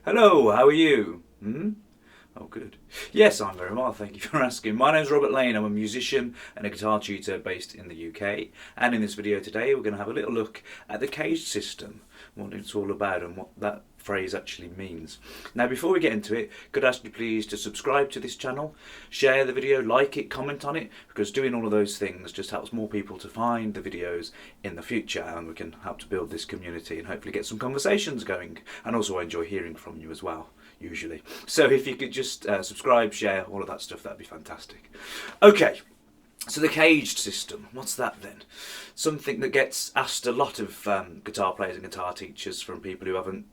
Hello, how are you? Oh, good. Yes, I'm very well, thank you for asking. My name's Robert Lane, I'm a musician and a guitar tutor based in the UK. And in this video today, we're going to have a little look at the CAGED system, what it's all about and what that phrase actually means. Now, before we get into it, could I ask you please to subscribe to this channel, share the video, like it, comment on it, because doing all of those things just helps more people to find the videos in the future, and we can help to build this community and hopefully get some conversations going. And also I enjoy hearing from you as well, usually. So if you could just subscribe, share, all of that stuff, that'd be fantastic. Okay. So the CAGED system, what's that then? Something that gets asked a lot of guitar players and guitar teachers from people who haven't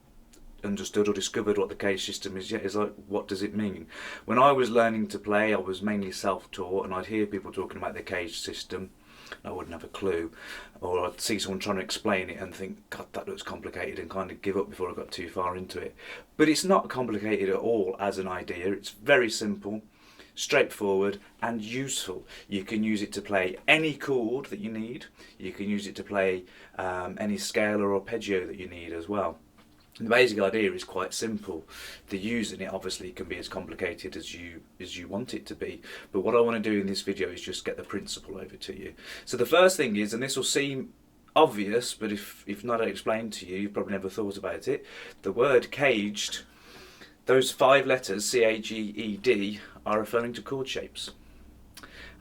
understood or discovered what the CAGED system is yet, is like, what does it mean? When I was learning to play, I was mainly self-taught, and I'd hear people talking about the CAGED system, and I wouldn't have a clue, or I'd see someone trying to explain it and think, God, that looks complicated, and kind of give up before I got too far into it. But it's not complicated at all as an idea. It's very simple, straightforward and useful. You can use it to play any chord that you need. You can use it to play any scale or arpeggio that you need as well. And the basic idea is quite simple. The using it obviously can be as complicated as you want it to be. But what I want to do in this video is just get the principle over to you. So the first thing is, and this will seem obvious, but if not explained to you, you've probably never thought about it. The word caged, those 5 letters, C-A-G-E-D, are referring to chord shapes.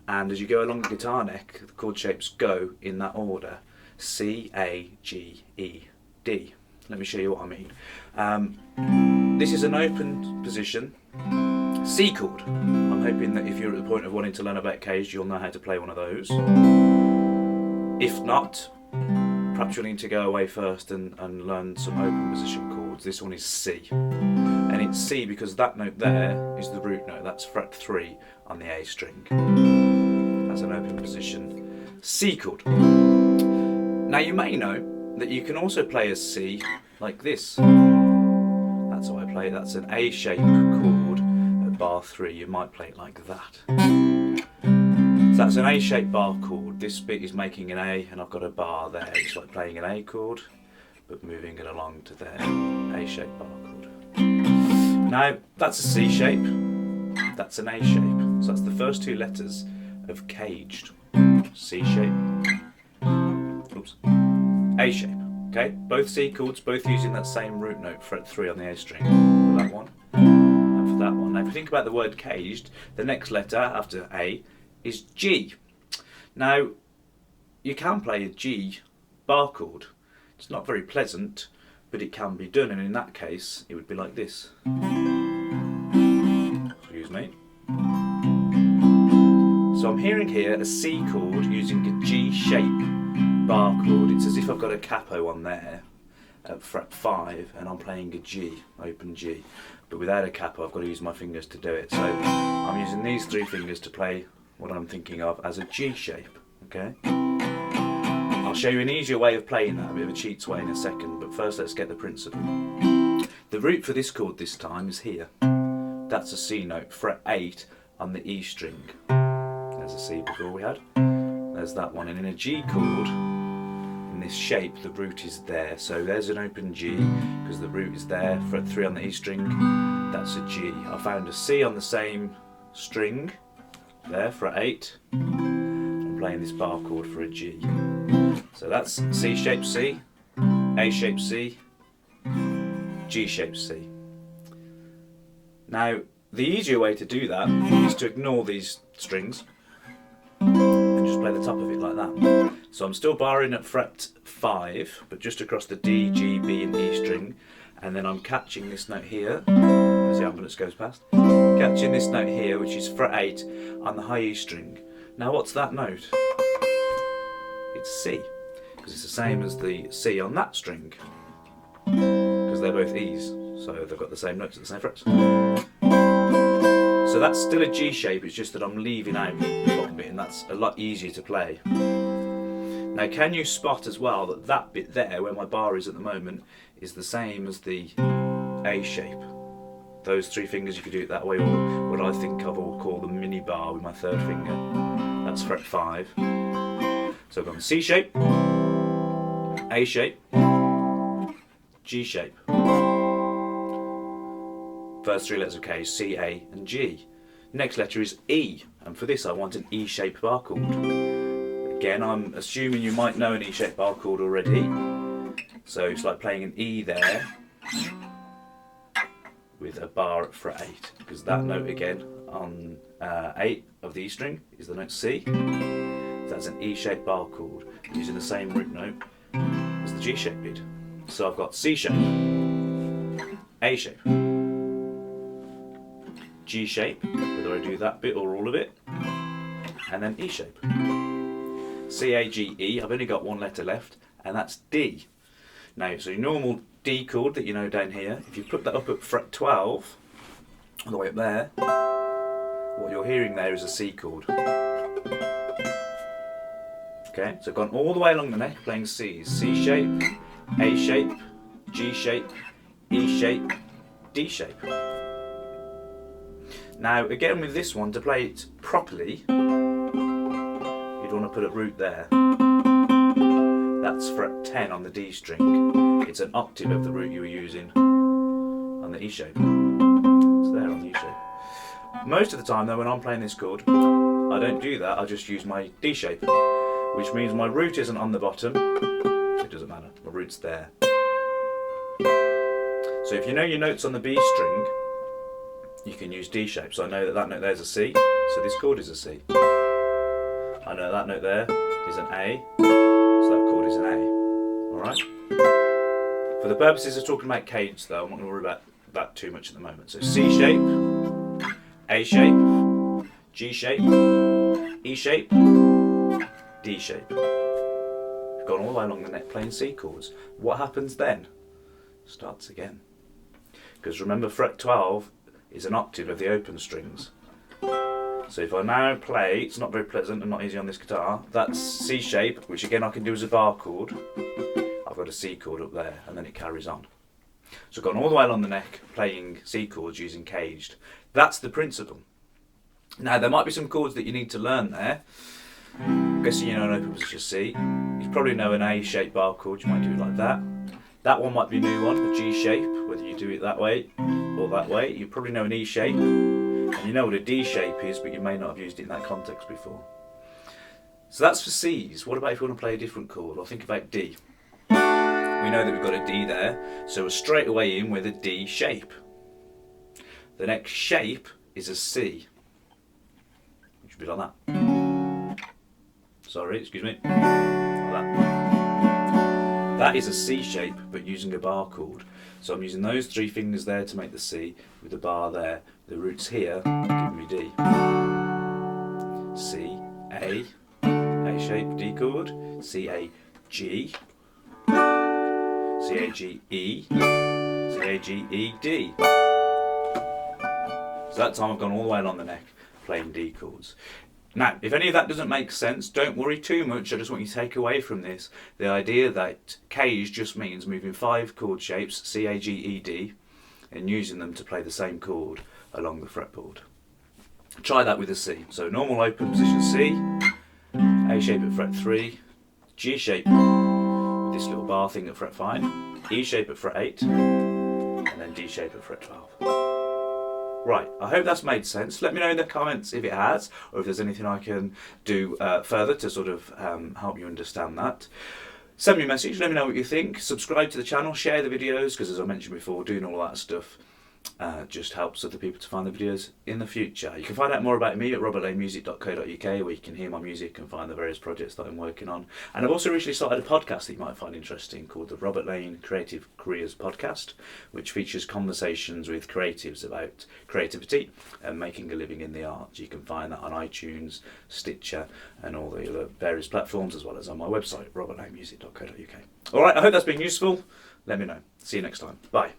And as you go along the guitar neck, the chord shapes go in that order, C-A-G-E-D. Let me show you what I mean. This is an open position, C chord. I'm hoping that if you're at the point of wanting to learn about CAGED, you'll know how to play one of those. If not, perhaps you'll need to go away first and learn some open position chords. This one is C. And it's C because that note there is the root note. That's fret 3 on the A string. That's an open position C chord. Now you may know that you can also play a C like this. That's how I play it. That's an A shape chord at bar 3. You might play it like that. So that's an A shaped bar chord. This bit is making an A and I've got a bar there. It's like playing an A chord but moving it along to there. A shaped bar chord. Now that's a C shape. That's an A shape. So that's the first 2 letters of CAGED. C shape. Oops. A shape, okay? Both C chords, both using that same root note, fret 3 on the A string, for that one, and for that one. Now if you think about the word CAGED, the next letter after A is G. Now, you can play a G bar chord. It's not very pleasant, but it can be done, and in that case, it would be like this. Excuse me. So I'm hearing here a C chord using a G shape bar chord. It's as if I've got a capo on there at fret 5 and I'm playing a G, open G, but without a capo I've got to use my fingers to do it. So I'm using these 3 fingers to play what I'm thinking of as a G shape, okay? I'll show you an easier way of playing that, a bit of a cheats way in a second, but first let's get the principle. The root for this chord this time is here. That's a C note, fret 8 on the E string. There's a C before we had. There's that one, and in a G chord, in this shape, the root is there. So there's an open G, because the root is there, fret 3 on the E string, that's a G. I found a C on the same string, there, fret 8. I'm playing this bar chord for a G. So that's C shape C, A shape C, G shape C. Now, the easier way to do that is to ignore these strings, just play the top of it like that. So I'm still barring at fret 5, but just across the D, G, B and E string, and then I'm catching this note here, as the ambulance goes past, catching this note here, which is fret 8 on the high E string. Now what's that note? It's C, because it's the same as the C on that string, because they're both E's, so they've got the same notes at the same frets. So that's still a G shape, it's just that I'm leaving out the bottom bit, and that's a lot easier to play. Now can you spot as well that that bit there, where my bar is at the moment, is the same as the A shape? Those 3 fingers, you could do it that way, or what I think of or call the mini bar with my 3rd finger. That's fret 5. So I've gone C shape, A shape, G shape. First three letters of CAGED, C, A and G. Next letter is E, and for this I want an E-shaped bar chord. Again, I'm assuming you might know an E-shaped bar chord already. So it's like playing an E there with a bar at fret 8, because that note again on 8 of the E string is the note C. So that's an E-shaped bar chord using the same root note as the G shape did. So I've got C shape, A shape, G shape, whether I do that bit or all of it, and then E shape. C, A, G, E, I've only got one letter left, and that's D. Now, so your normal D chord that you know down here, if you put that up at fret 12, all the way up there, what you're hearing there is a C chord. Okay, so I've gone all the way along the neck playing C's. C shape, A shape, G shape, E shape, D shape. Now, again with this one, to play it properly, you'd want to put a root there. That's fret 10 on the D string. It's an octave of the root you were using on the E shape. It's there on the E shape. Most of the time though, when I'm playing this chord, I don't do that, I just use my D shape, which means my root isn't on the bottom. It doesn't matter, my root's there. So if you know your notes on the B string, you can use D shape. So I know that that note there is a C, so this chord is a C. I know that note there is an A, so that chord is an A. Alright? For the purposes of talking about CAGED though, I'm not going to worry about that too much at the moment. So C shape, A shape, G shape, E shape, D shape. We've gone all the way along the neck playing C chords. What happens then? Starts again. Because remember, fret 12 is an octave of the open strings. So if I now play, it's not very pleasant and not easy on this guitar, that's C shape, which again I can do as a bar chord. I've got a C chord up there, and then it carries on. So I've gone all the way along the neck playing C chords using CAGED. That's the principle. Now there might be some chords that you need to learn there. I'm guessing you know an open position C. You probably know an A shaped bar chord, you might do it like that. That one might be a new one, the G shape, whether you do it that way or that way. You probably know an E shape, and you know what a D shape is, but you may not have used it in that context before. So that's for C's. What about if you want to play a different chord, or think about D? We know that we've got a D there, so we're straight away in with a D shape. The next shape is a C. It should be like that. Sorry, excuse me. Like that. That is a C shape, but using a bar chord. So I'm using those three fingers there to make the C, with the bar there. The roots here give me D. C, A shape, D chord, C, A, G, C, A, G, E, C, A, G, E, D. So that time I've gone all the way along the neck playing D chords. Now, if any of that doesn't make sense, don't worry too much. I just want you to take away from this the idea that CAGED just means moving 5 chord shapes, C, A, G, E, D, and using them to play the same chord along the fretboard. Try that with a C. So normal open position C, A shape at fret 3, G shape with this little bar thing at fret 5, E shape at fret 8, and then D shape at fret 12. Right, I hope that's made sense. Let me know in the comments if it has, or if there's anything I can do further to sort of help you understand that. Send me a message, let me know what you think. Subscribe to the channel, share the videos, because as I mentioned before, doing all that stuff just helps other people to find the videos in the future. You can find out more about me at robertlanemusic.co.uk, where you can hear my music and find the various projects that I'm working on. And I've also recently started a podcast that you might find interesting called the Robert Lane Creative Careers Podcast, which features conversations with creatives about creativity and making a living in the arts. You can find that on iTunes, Stitcher and all the other various platforms, as well as on my website, robertlanemusic.co.uk. Alright, I hope that's been useful. Let me know. See you next time. Bye.